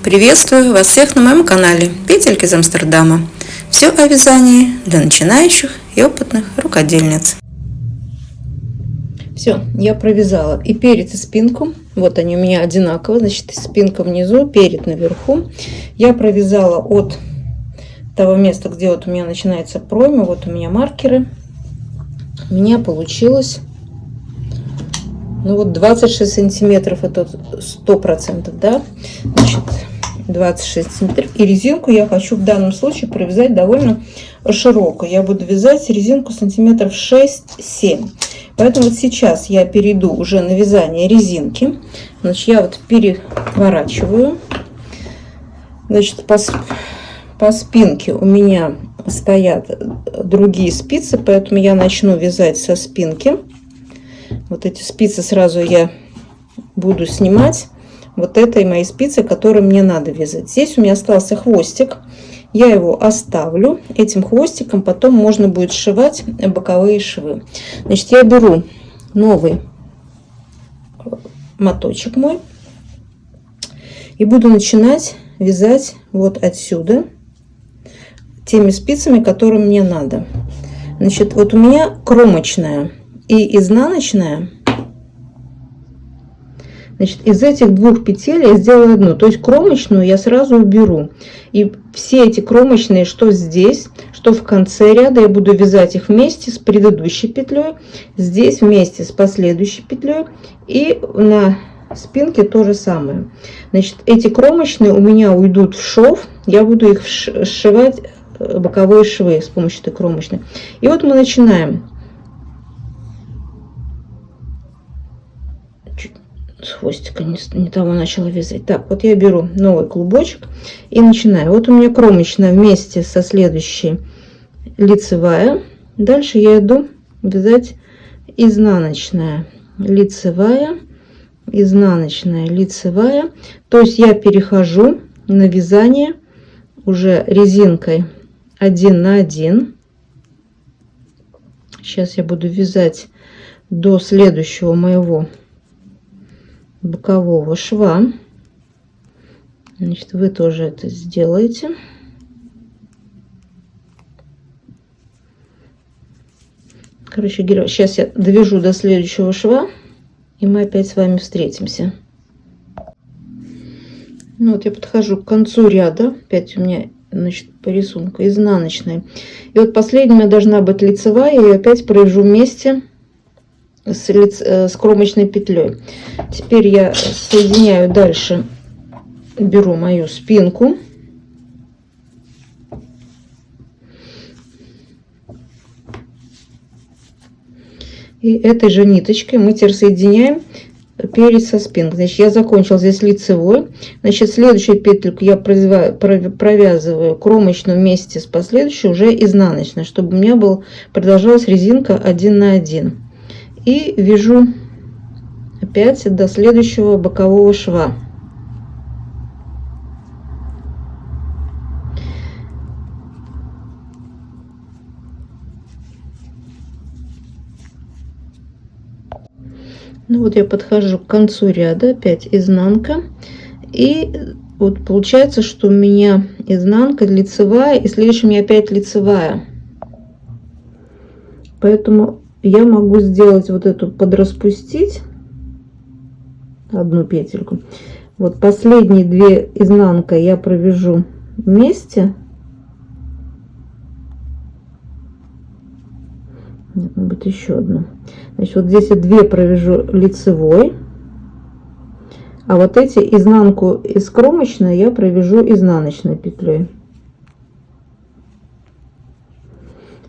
Приветствую вас всех на моем канале Петельки из Амстердама. Все о вязании для начинающих и опытных рукодельниц. Все, я провязала и перед, и спинку. Вот они у меня одинаково, значит, спинка внизу, перед наверху. Я провязала от того места, где вот у меня начинается пройма. Вот у меня маркеры. У меня получилось, ну вот 26 сантиметров, это 100%, да, значит, 26 сантиметров. И резинку я хочу в данном случае провязать довольно широкую. Я буду вязать резинку сантиметров 6-7. Поэтому вот сейчас я перейду уже на вязание резинки. Значит, я вот переворачиваю. Значит, по спинке у меня стоят другие спицы, поэтому я начну вязать со спинки. Вот эти спицы сразу я буду снимать. Вот этой моей спицы, которые мне надо вязать. Здесь у меня остался хвостик. Я его оставлю. Этим хвостиком потом можно будет сшивать боковые швы. Значит, я беру новый моточек мой и буду начинать вязать вот отсюда теми спицами, которые мне надо. Значит, вот у меня кромочная и изнаночная. Значит, из этих двух петель я сделаю одну, то есть кромочную я сразу уберу. И все эти кромочные, что здесь, что в конце ряда, я буду вязать их вместе с предыдущей петлей, здесь вместе с последующей петлей, и на спинке то же самое. Значит, эти кромочные у меня уйдут в шов, я буду их сшивать боковые швы с помощью этой кромочной. И вот мы начинаем. С хвостика не того начала вязать. Так, вот я беру новый клубочек и начинаю. Вот у меня кромочная вместе со следующей лицевая. Дальше я иду вязать изнаночная, лицевая, изнаночная, лицевая. То есть я перехожу на вязание уже резинкой 1 на 1. Сейчас я буду вязать до следующего моего бокового шва. Значит, вы тоже это сделаете. Короче, сейчас я довяжу до следующего шва, и мы опять с вами встретимся. Ну вот я подхожу к концу ряда. Опять у меня, значит, по рисунку изнаночная. И вот последняя у меня должна быть лицевая. Я ее опять провяжу вместе с кромочной петлей. Теперь я соединяю дальше, беру мою спинку и этой же ниточкой мы теперь соединяем перед со спинкой. Значит, я закончила здесь лицевой. Значит, следующую петельку я провязываю кромочную вместе с последующей уже изнаночной, чтобы у меня продолжалась резинка 1 на 1. И вяжу опять до следующего бокового шва. Ну вот я подхожу к концу ряда, опять изнанка. И вот получается, что у меня изнанка лицевая, и следующая у меня опять лицевая. Поэтому я могу сделать вот эту, подраспустить одну петельку. Вот последние две изнанка я провяжу вместе. Нет, может быть, еще одну. Значит, вот здесь я две провяжу лицевой, а вот эти изнанку из кромочной я провяжу изнаночной петлей.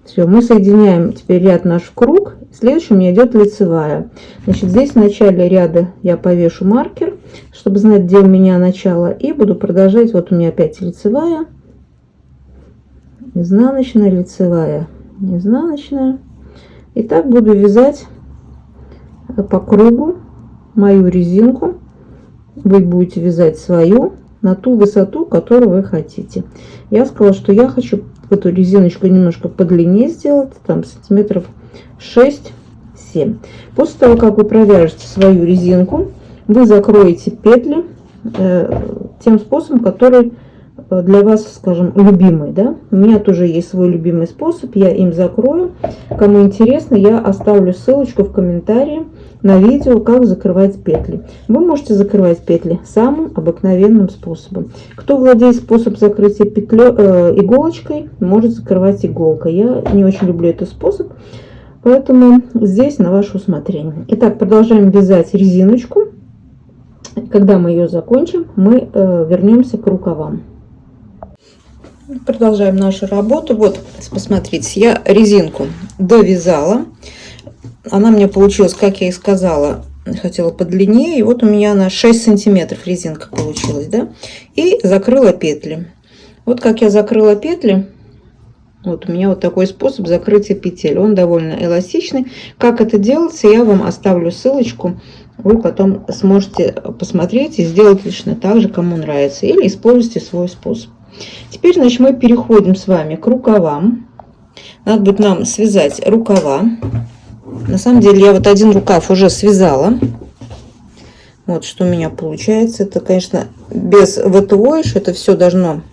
Все, мы соединяем теперь ряд наш в круг. Следующий у меня идет лицевая. Значит, здесь в начале ряда я повешу маркер, чтобы знать, где у меня начало, и буду продолжать. Вот у меня опять лицевая, изнаночная, лицевая, изнаночная. И так буду вязать по кругу мою резинку. Вы будете вязать свою на ту высоту, которую вы хотите. Я сказала, что я хочу эту резиночку немножко подлиннее сделать, там сантиметров 6-7. После того, как вы провяжете свою резинку, вы закроете петли тем способом, который для вас, скажем, любимый, да. У меня тоже есть свой любимый способ, я им закрою. Кому интересно, я оставлю ссылочку в комментарии на видео, как закрывать петли. Вы можете закрывать петли самым обыкновенным способом. Кто владеет способом закрытия иголочкой, может закрывать иголкой. Я не очень люблю этот способ, поэтому здесь на ваше усмотрение. Итак, продолжаем вязать резиночку. Когда мы ее закончим, мы вернемся к рукавам. Продолжаем нашу работу. Вот, посмотрите, я резинку довязала. Она мне получилась, как я и сказала, хотела подлиннее. И вот у меня на 6 сантиметров резинка получилась, да. И закрыла петли. Вот как я закрыла петли. Вот у меня вот такой способ закрытия петель. Он довольно эластичный. Как это делается, я вам оставлю ссылочку. Вы потом сможете посмотреть и сделать лично так же, кому нравится. Или используйте свой способ. Теперь, значит, мы переходим с вами к рукавам. Надо будет нам связать рукава. На самом деле я вот один рукав уже связала. Вот что у меня получается. Это, конечно, без ВТО, это все должно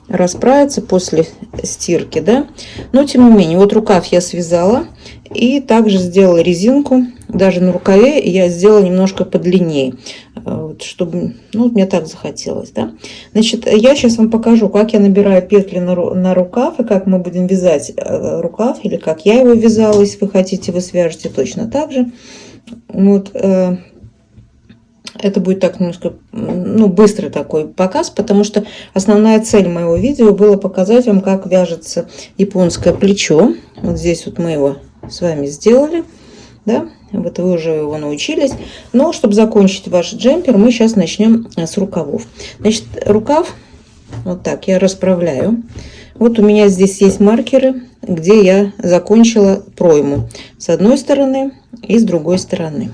расправиться после стирки, да. Но тем не менее, вот рукав я связала. И также сделала резинку. Даже на рукаве я сделала немножко подлиннее. Вот, чтобы, ну, мне так захотелось, да. Значит, я сейчас вам покажу, как я набираю петли на рукав, и как мы будем вязать рукав, или как я его вязала. Если вы хотите, вы свяжете точно так же. Вот, это будет так немножко, ну, быстрый такой показ, потому что основная цель моего видео было показать вам, как вяжется японское плечо. Вот здесь вот мы его с вами сделали, да. Вот вы уже его научились. Но чтобы закончить ваш джемпер, мы сейчас начнем с рукавов. Значит, рукав вот так я расправляю. Вот у меня здесь есть маркеры, где я закончила пройму с одной стороны и с другой стороны.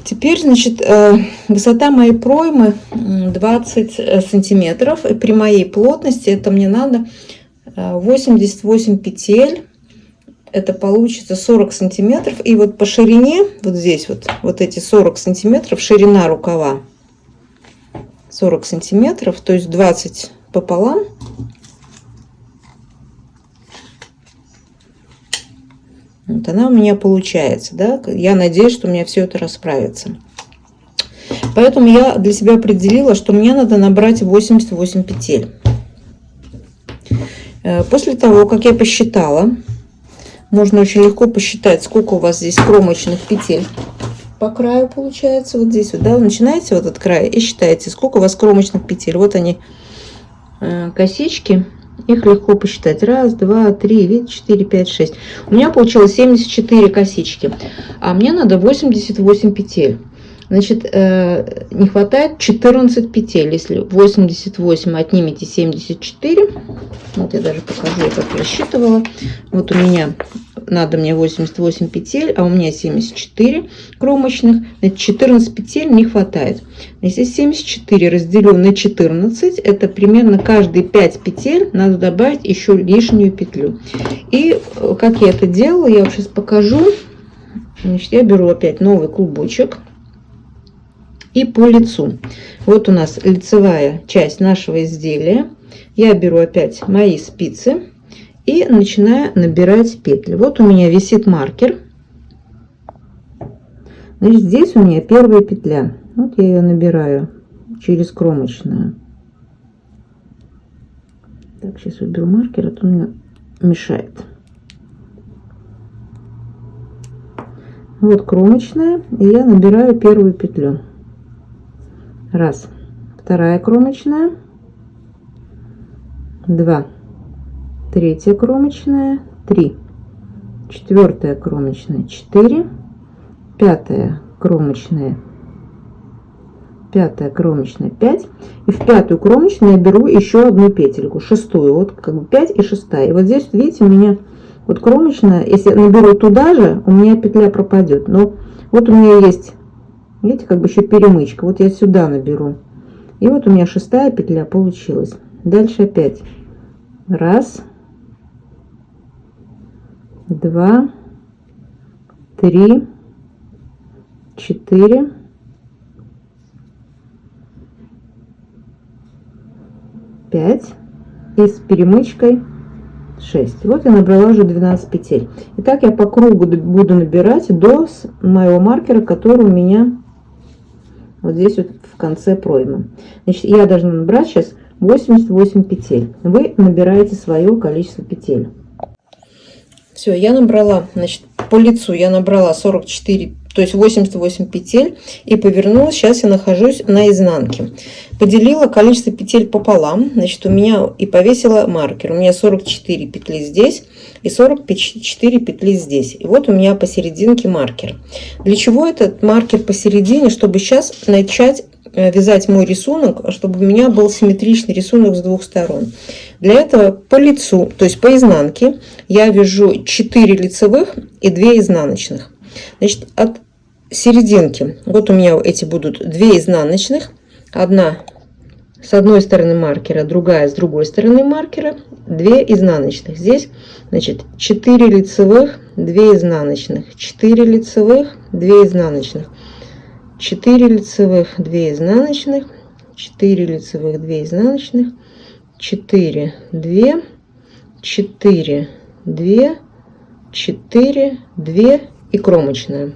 Теперь, значит, высота моей проймы 20 сантиметров. И при моей плотности это мне надо 88 петель. Это получится 40 сантиметров. И вот по ширине, вот здесь вот эти 40 сантиметров, ширина рукава 40 сантиметров, то есть 20 пополам. Вот она у меня получается, да. Я надеюсь, что у меня все это расправится. Поэтому я для себя определила, что мне надо набрать 88 петель. После того, как я посчитала, можно очень легко посчитать, сколько у вас здесь кромочных петель по краю получается. Вот здесь вот, да, вы начинаете вот от края и считаете, сколько у вас кромочных петель. Вот они, косички. Их легко посчитать. 1, 2, 3, видите, 4, 5, 6. У меня получилось 74 косички. А мне надо 88 петель. Значит, не хватает 14 петель. Если 88 отнимете 74, вот я даже покажу, я как рассчитывала. Вот у меня надо мне 88 петель, а у меня 74 кромочных. Значит, 14 петель не хватает. Если 74 разделю на 14, это примерно каждые 5 петель надо добавить еще лишнюю петлю. И как я это делала, я вам сейчас покажу. Значит, я беру опять новый клубочек. И по лицу. Вот у нас лицевая часть нашего изделия. Я беру опять мои спицы и начинаю набирать петли. Вот у меня висит маркер. Значит, здесь у меня первая петля. Вот я ее набираю через кромочную. Так, сейчас уберу маркер, а то мне мешает. Вот кромочная, и я набираю первую петлю. Раз, вторая кромочная, 2, третья кромочная, 3, четвертая кромочная, 4, пятая кромочная, 5 5. И в 5 кромочную я беру еще одну петельку, шестую, вот как бы 5 и 6. И вот здесь, видите, у меня вот кромочная, если я наберу туда же, у меня петля пропадет. Но вот у меня есть, видите, как бы еще перемычка. Вот я сюда наберу. И вот у меня 6-я петля получилась. Дальше опять. 1, 2, 3, 4, 5 и с перемычкой 6. Вот я набрала уже 12 петель. Итак, я по кругу буду набирать до моего маркера, который у меня вот здесь вот в конце проймы. Значит, я должна набрать сейчас 88 петель. Вы набираете свое количество петель. Все, я набрала, значит, по лицу я набрала 44, то есть 88 петель и повернулась. Сейчас я нахожусь на изнанке. Поделила количество петель пополам, значит, у меня и повесила маркер. У меня 44 петли здесь и 44 петли здесь. И вот у меня посерединке маркер. Для чего этот маркер посередине? Чтобы сейчас начать вязать мой рисунок, чтобы у меня был симметричный рисунок с двух сторон. Для этого по лицу, то есть по изнанке, я вяжу 4 лицевых и 2 изнаночных. Значит, от серединки, вот у меня эти будут 2 изнаночных, одна с одной стороны маркера, другая с другой стороны маркера, 2 изнаночных. Здесь, значит, 4 лицевых, 2 изнаночных, 4 лицевых, 2 изнаночных, 4 лицевых, 2 изнаночных, 4 лицевых, 2 изнаночных, 4, 2, 4, 2, 4, 2 и кромочная.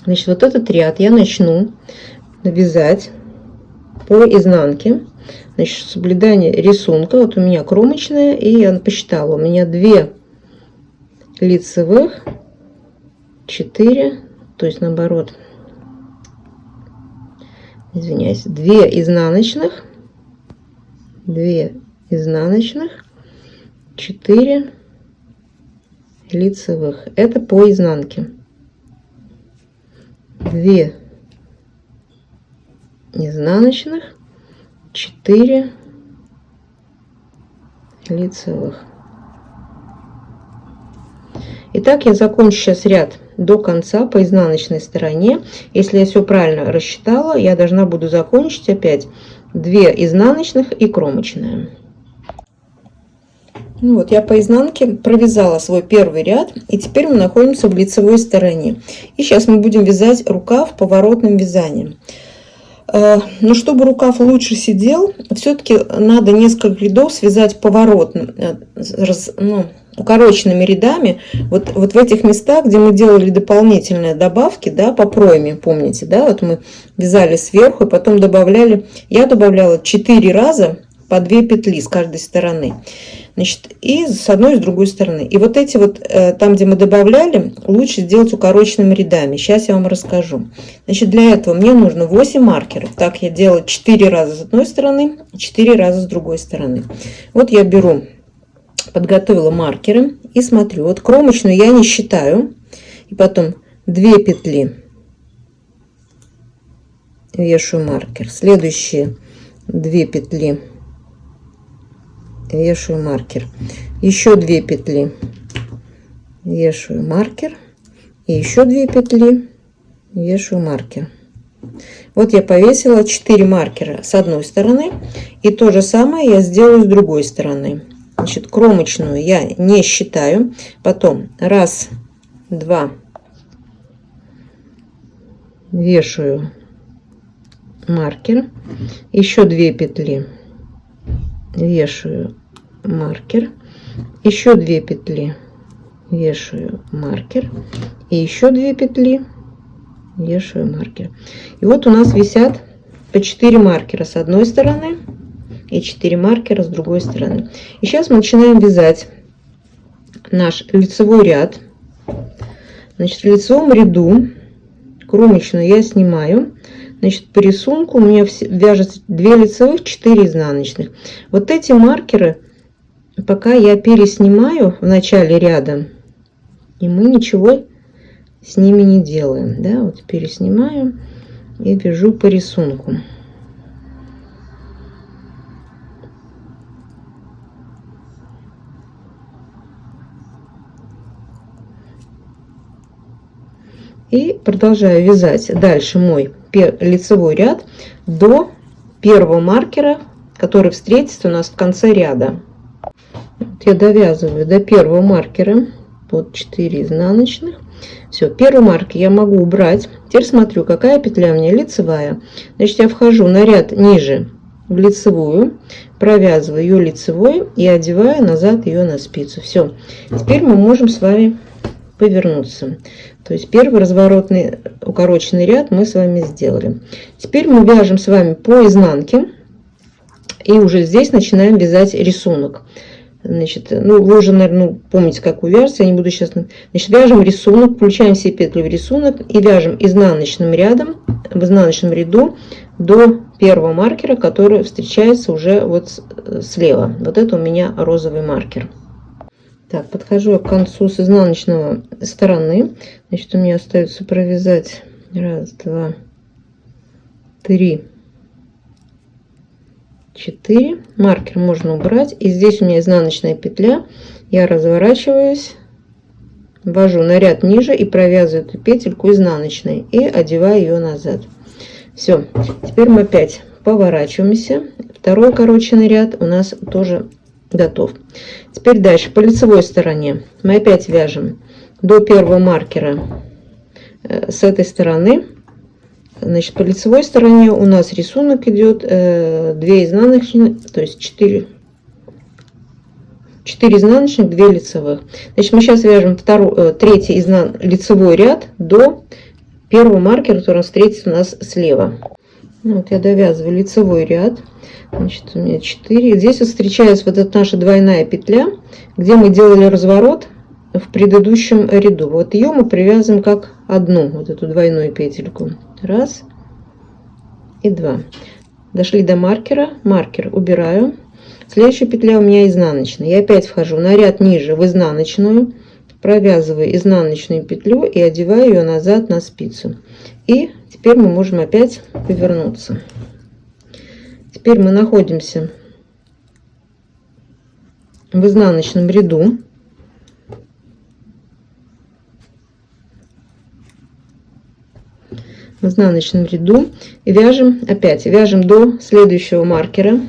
Значит, вот этот ряд я начну вязать по изнанке. Значит, соблюдание рисунка. Вот у меня кромочная, и я посчитала, у меня 2 лицевых, 4, то есть наоборот, извиняюсь, 2 изнаночных, 2 изнаночных, 4 лицевых. Это по изнанке. 2 изнаночных, 4 лицевых. Итак, я закончу сейчас ряд до конца по изнаночной стороне. Если я все правильно рассчитала, я должна буду закончить опять 2 изнаночных и кромочная. Ну вот, я по изнанке провязала свой первый ряд, и теперь мы находимся в лицевой стороне. И сейчас мы будем вязать рукав поворотным вязанием. Но чтобы рукав лучше сидел, все-таки надо несколько рядов связать поворотным, укороченными рядами. Вот в этих местах, где мы делали дополнительные добавки, да, по пройме, помните, да, вот мы вязали сверху и потом добавляли, я добавляла 4 раза по 2 петли с каждой стороны. Значит, и с одной и с другой стороны. И вот эти вот, там, где мы добавляли, лучше сделать укороченными рядами. Сейчас я вам расскажу. Значит, для этого мне нужно 8 маркеров. Так я делаю 4 раза с одной стороны, 4 раза с другой стороны. Вот я беру, подготовила маркеры и смотрю. Вот кромочную я не считаю. И потом 2 петли вешаю маркер. Следующие 2 петли вешаю маркер, еще 2 петли вешаю маркер и еще 2 петли вешаю маркер. Вот я повесила 4 маркера с одной стороны, и то же самое я сделаю с другой стороны. Значит, кромочную я не считаю, потом 1, 2 вешаю маркер, еще 2 петли вешаю маркер, еще 2 петли вешаю маркер и еще 2 петли вешаю маркер. И вот у нас висят по 4 маркера с одной стороны и 4 маркера с другой стороны. И сейчас мы начинаем вязать наш лицевой ряд. Значит, в лицевом ряду кромочную я снимаю. Значит, по рисунку у меня вяжется 2 лицевых, 4 изнаночных. Вот эти маркеры пока я переснимаю в начале ряда, и мы ничего с ними не делаем. Да? Вот переснимаю и вяжу по рисунку. И продолжаю вязать дальше мой лицевой ряд до первого маркера, который встретится у нас в конце ряда. Вот я довязываю до первого маркера, вот 4 изнаночных. Все, первый маркер я могу убрать. Теперь смотрю, какая петля у меня лицевая. Значит, я вхожу на ряд ниже в лицевую, провязываю ее лицевой и одеваю назад ее на спицу. Все. Теперь мы можем с вами повернуться. То есть первый разворотный укороченный ряд мы с вами сделали. Теперь мы вяжем с вами по изнанке и уже здесь начинаем вязать рисунок. Значит, ну вы уже, наверное, помните, как вяжется, я не буду сейчас. Значит, вяжем рисунок, включаем все петли в рисунок и вяжем изнаночным рядом, в изнаночном ряду до первого маркера, который встречается уже вот слева. Вот это у меня розовый маркер. Так, подхожу я к концу с изнаночного стороны. Значит, у меня остается провязать 1, 2, 3, 4. Маркер можно убрать. И здесь у меня изнаночная петля. Я разворачиваюсь, ввожу на ряд ниже и провязываю эту петельку изнаночной и одеваю ее назад. Все. Теперь мы опять поворачиваемся. Второй укороченный ряд у нас тоже готов. Теперь дальше по лицевой стороне мы опять вяжем до первого маркера с этой стороны. Значит, по лицевой стороне у нас рисунок идет 2 изнаночных, то есть 4 изнаночных, 2 лицевых. Значит, мы сейчас вяжем третий лицевой ряд до первого маркера, который встретится у нас слева. Вот я довязываю лицевой ряд. Значит, у меня 4. Здесь вот встречается вот эта наша двойная петля, где мы делали разворот в предыдущем ряду. Вот ее мы привязываем как одну, вот эту двойную петельку. 1 и 2. Дошли до маркера. Маркер убираю. Следующая петля у меня изнаночная. Я опять вхожу на ряд ниже в изнаночную, провязываю изнаночную петлю и одеваю ее назад на спицу. И теперь мы можем опять повернуться. Теперь мы находимся в изнаночном ряду. В изнаночном ряду и вяжем опять. Вяжем до следующего маркера.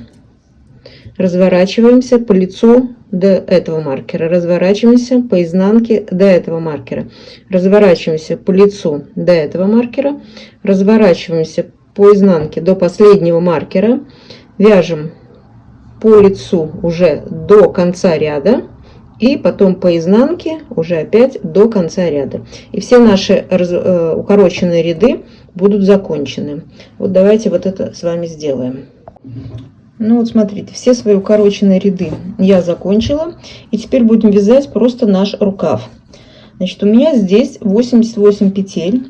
Разворачиваемся по лицу до этого маркера. Разворачиваемся по изнанке до этого маркера. Разворачиваемся по лицу до этого маркера. Разворачиваемся по изнанке до последнего маркера, вяжем по лицу уже до конца ряда и потом по изнанке уже опять до конца ряда. И все наши укороченные ряды будут закончены. Вот давайте вот это с вами сделаем. Ну вот смотрите, все свои укороченные ряды я закончила. И теперь будем вязать просто наш рукав. Значит, у меня здесь 88 петель.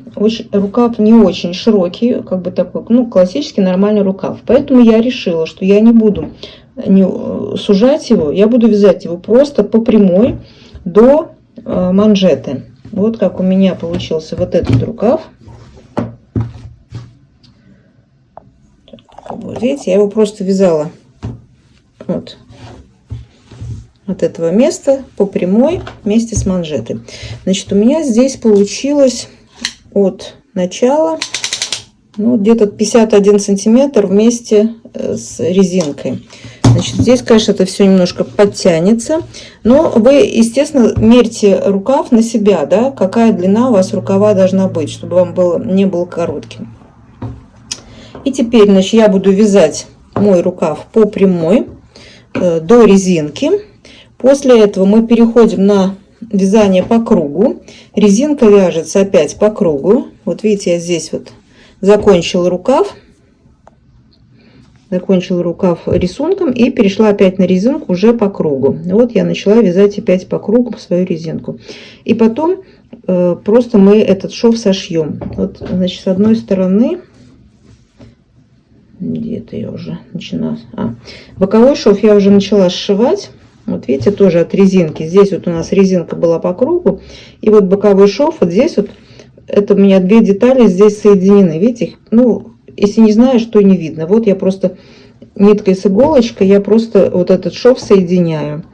Рукав не очень широкий, как бы такой, ну, классический нормальный рукав. Поэтому я решила, что я не буду сужать его, я буду вязать его просто по прямой до манжеты. Вот как у меня получился вот этот рукав. Вот видите, я его просто вязала вот от этого места по прямой вместе с манжетой. Значит, у меня здесь получилось от начала, ну, где-то 51 сантиметр вместе с резинкой. Значит, здесь, конечно, это все немножко подтянется, но вы, естественно, мерьте рукав на себя, да, какая длина у вас рукава должна быть, чтобы вам не был коротким. И теперь, значит, я буду вязать мой рукав по прямой до резинки. После этого мы переходим на вязание по кругу. Резинка вяжется опять по кругу. Вот видите, я здесь вот закончила рукав рисунком и перешла опять на резинку уже по кругу. Вот я начала вязать опять по кругу свою резинку. И потом просто мы этот шов сошьем. Вот, значит, с одной стороны, где-то я уже начинала. Боковой шов я уже начала сшивать. Вот видите, тоже от резинки. Здесь вот у нас резинка была по кругу. И вот боковой шов вот здесь вот. Это у меня 2 детали здесь соединены. Видите? Ну, если не знаешь, то не видно. Вот я просто ниткой с иголочкой, я просто вот этот шов соединяю.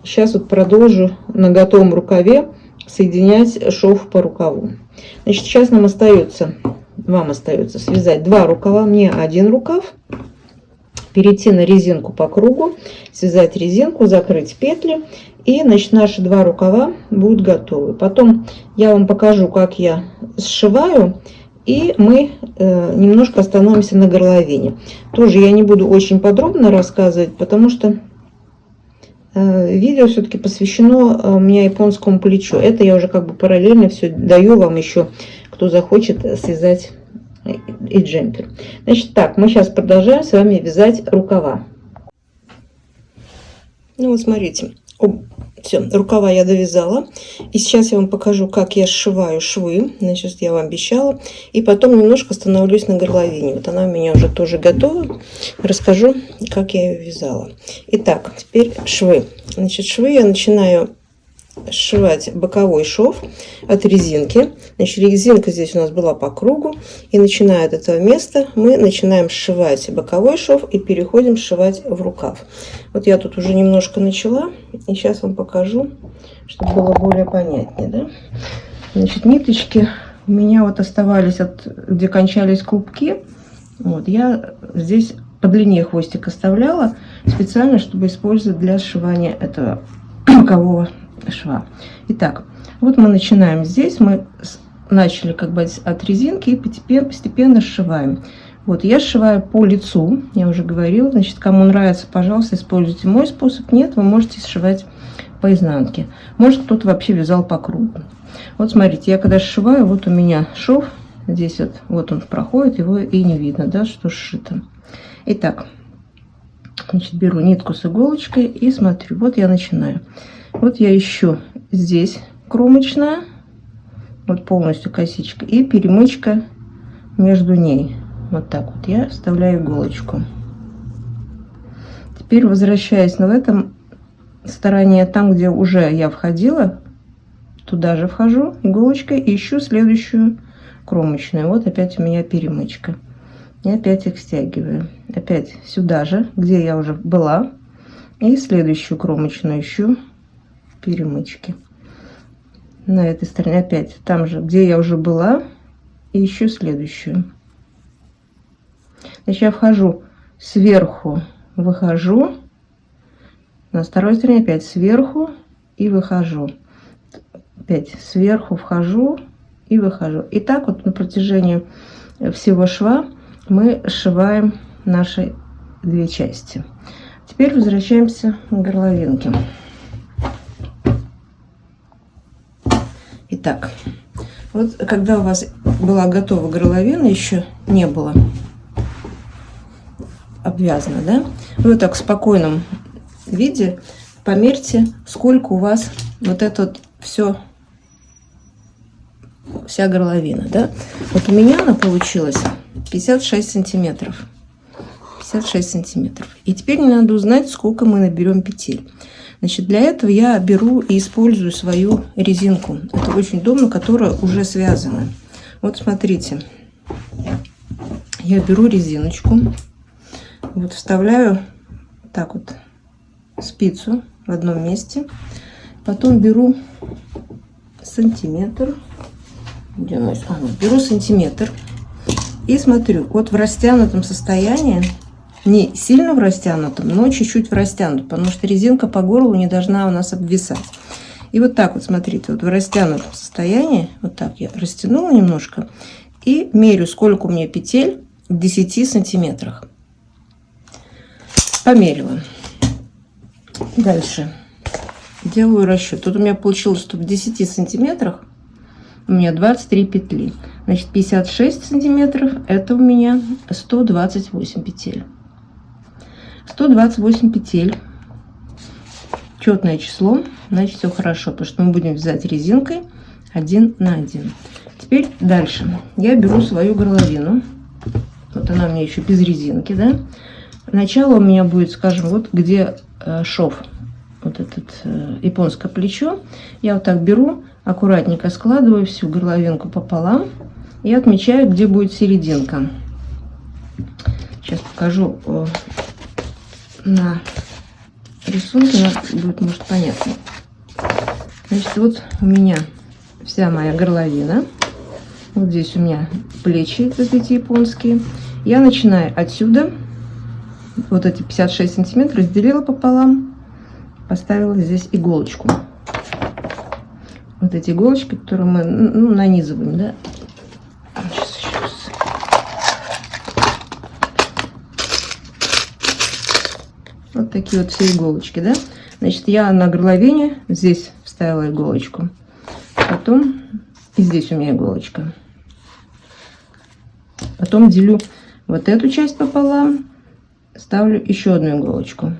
Сейчас вот продолжу на готовом рукаве соединять шов по рукаву. Значит, сейчас вам остается связать 2 рукава, мне 1 рукав. Перейти на резинку по кругу, связать резинку, закрыть петли, и, значит, наши 2 рукава будут готовы. Потом я вам покажу, как я сшиваю, И мы немножко остановимся на горловине. Тоже я не буду очень подробно рассказывать, потому что видео все-таки посвящено у меня японскому плечу. Это я уже как бы параллельно все даю вам еще, кто захочет связать и джемпер. Значит, так, мы сейчас продолжаем с вами вязать рукава. Ну вот смотрите, все, рукава я довязала. И сейчас я вам покажу, как я сшиваю швы. Значит, я вам обещала. И потом немножко остановлюсь на горловине. Вот она у меня уже тоже готова. Расскажу, как я ее вязала. Итак, теперь швы. Значит, швы я начинаю сшивать боковой шов от резинки. Значит, резинка здесь у нас была по кругу. И начиная от этого места мы начинаем сшивать боковой шов и переходим сшивать в рукав. Вот я тут уже немножко начала. И сейчас вам покажу, чтобы было более понятнее. Да? Значит, ниточки у меня вот оставались, где кончались клубки. Вот, я здесь по длине хвостик оставляла специально, чтобы использовать для сшивания этого бокового шва. Итак, вот мы начинаем здесь. Мы начали как бы от резинки и постепенно сшиваем. Вот я сшиваю по лицу, я уже говорила. Значит, кому нравится, пожалуйста, используйте мой способ. Нет, вы можете сшивать по изнанке. Может, кто-то вообще вязал по кругу. Вот смотрите, я когда сшиваю, вот у меня шов здесь вот он проходит, его и не видно, да, что сшито. Итак, значит, беру нитку с иголочкой и смотрю. Вот я начинаю. Вот я ищу здесь кромочная, вот полностью косичка, и перемычка между ней. Вот так вот я вставляю иголочку. Теперь возвращаясь в этом стороне, там, где уже я входила, туда же вхожу иголочкой и ищу следующую кромочную. Вот опять у меня перемычка. И опять их стягиваю. Опять сюда же, где я уже была, и следующую кромочную ищу перемычки. На этой стороне опять там же, где я уже была, и еще следующую. Значит, я вхожу сверху, выхожу, на второй стороне опять сверху и выхожу, опять сверху вхожу и выхожу. И так вот на протяжении всего шва мы сшиваем наши две части. Теперь возвращаемся к горловинке. Итак, вот когда у вас была готова горловина, еще не было обвязано, да? Вы вот так в спокойном виде померьте, сколько у вас вот это вот вся горловина, да? Вот у меня она получилась 56 сантиметров. 56 сантиметров. И теперь мне надо узнать, сколько мы наберем петель. Значит, для этого я беру и использую свою резинку. Это очень удобно, которая уже связана. Вот смотрите. Я беру резиночку. Вот вставляю так вот спицу в одном месте. Потом беру сантиметр. Где у нас? Беру сантиметр. И смотрю. Вот в растянутом состоянии. Не сильно в растянутом, но чуть-чуть в растянутом, потому что резинка по горлу не должна у нас обвисать. И вот так вот, смотрите, вот в растянутом состоянии, вот так я растянула немножко и мерю, сколько у меня петель в 10 сантиметрах. Померила. Дальше делаю расчет. Тут у меня получилось, что в 10 сантиметрах у меня 23 петли. Значит, 56 сантиметров это у меня 128 петель. 128 петель. Четное число. Значит, все хорошо, потому что мы будем вязать резинкой 1 на 1. Теперь дальше. Я беру свою горловину. Вот она у меня еще без резинки, да. Начало у меня будет, скажем, вот где шов. Вот этот японское плечо. Я вот так беру, аккуратненько складываю всю горловинку пополам и отмечаю, где будет серединка. Сейчас покажу на рисунке, будет, может, понятно. Значит, вот у меня вся моя горловина. Вот здесь у меня плечи вот эти японские. Я начинаю отсюда. Вот эти 56 сантиметров разделила пополам. Поставила здесь иголочку. Вот эти иголочки, которые мы нанизываем, да. Сейчас еще Вот такие вот все иголочки, да. Значит, я на горловине здесь вставила иголочку. Потом и здесь у меня иголочка. Потом делю вот эту часть пополам, ставлю еще одну иголочку.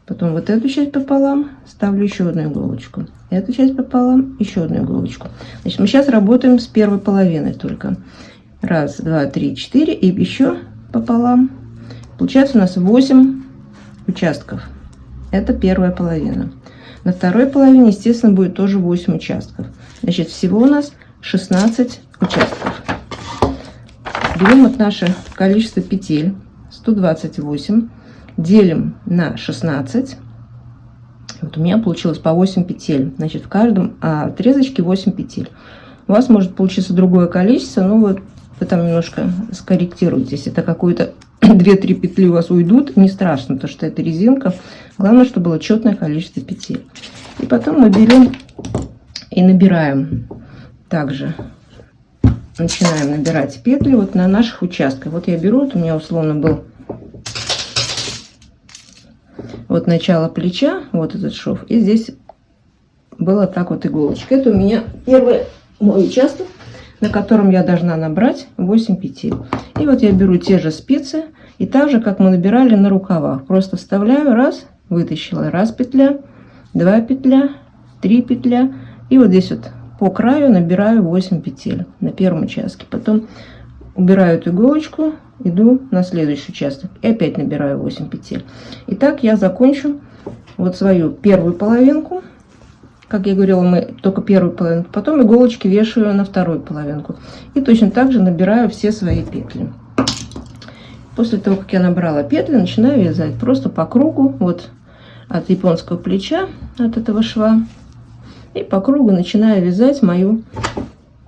Потом вот эту часть пополам, ставлю еще одну иголочку. Эту часть пополам, еще одну иголочку. Значит, мы сейчас работаем с первой половиной только. Раз, два, три, четыре. И еще пополам. Получается у нас 8 участков. Это первая половина. На второй половине, естественно, будет тоже 8 участков. Значит, всего у нас 16 участков. Берем вот наше количество петель, 128, делим на 16. Вот у меня получилось по 8 петель. Значит, в каждом отрезочке 8 петель. У вас может получиться другое количество, но вот вы там немножко скорректируете. Если это какое-то 2-3 петли у вас уйдут, не страшно, потому что это резинка. Главное, чтобы было четное количество петель. И потом мы берем и набираем. Также начинаем набирать петли вот на наших участках. Вот я беру, вот у меня условно был вот начало плеча, вот этот шов, и здесь было так вот иголочка. Это у меня первый мой участок, на котором я должна набрать 8 петель. И вот я беру те же спицы, и так же, как мы набирали на рукавах, просто вставляю, раз, вытащила, раз петля, 2 петля, 3 петля, и вот здесь вот по краю набираю 8 петель на первом участке. Потом убираю эту иголочку, иду на следующий участок и опять набираю 8 петель. И так я закончу вот свою первую половинку. Как я говорила, мы только первую половинку. Потом иголочки вешаю на вторую половинку. И точно так же набираю все свои петли. После того, как я набрала петли, начинаю вязать просто по кругу. Вот от японского плеча, от этого шва. И по кругу начинаю вязать мою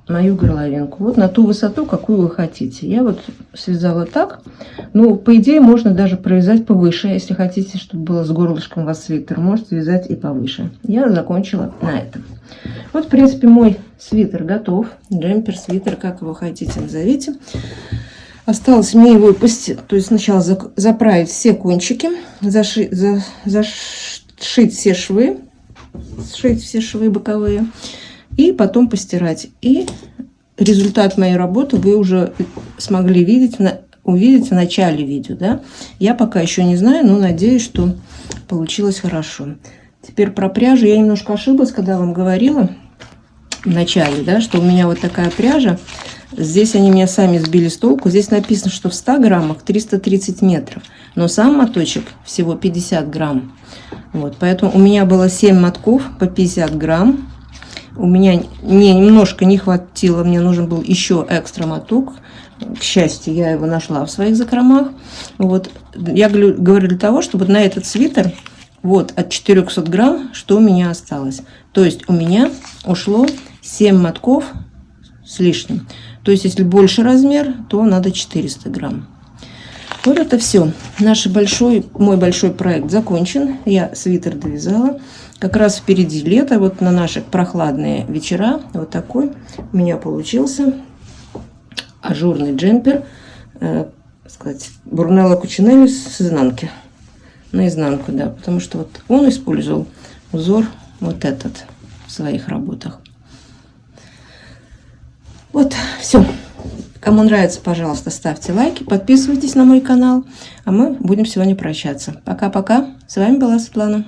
горловинку. Вот на ту высоту, какую вы хотите. Я вот связала так. Ну, по идее, можно даже провязать повыше. Если хотите, чтобы было с горлышком у вас свитер, можете вязать и повыше. Я закончила на этом. Вот, в принципе, мой свитер готов. Джемпер, свитер, как его хотите, назовите. Осталось мне его то есть сначала заправить все кончики, зашить все швы, сшить все швы боковые. И потом постирать. И результат моей работы вы уже смогли увидеть в начале видео. Да? Я пока еще не знаю, но надеюсь, что получилось хорошо. Теперь про пряжу. Я немножко ошиблась, когда вам говорила в начале, да, что у меня вот такая пряжа. Здесь они меня сами сбили с толку. Здесь написано, что в 100 граммах 330 метров. Но сам моточек всего 50 грамм. Вот, поэтому у меня было 7 мотков по 50 грамм. У меня немножко не хватило, мне нужен был еще экстра моток. К счастью, я его нашла в своих закромах. Вот. Я говорю для того, чтобы на этот свитер вот от 400 грамм, что у меня осталось. То есть у меня ушло 7 мотков с лишним. То есть если больше размер, то надо 400 грамм. Вот это все. Мой большой проект закончен. Я свитер довязала. Как раз впереди лето, вот на наши прохладные вечера, вот такой у меня получился ажурный джемпер, сказать, Брунелло Кучинелли с изнанки, на изнанку, да, потому что вот он использовал узор вот этот в своих работах. Вот, все. Кому нравится, пожалуйста, ставьте лайки, подписывайтесь на мой канал, а мы будем сегодня прощаться. Пока-пока. С вами была Светлана.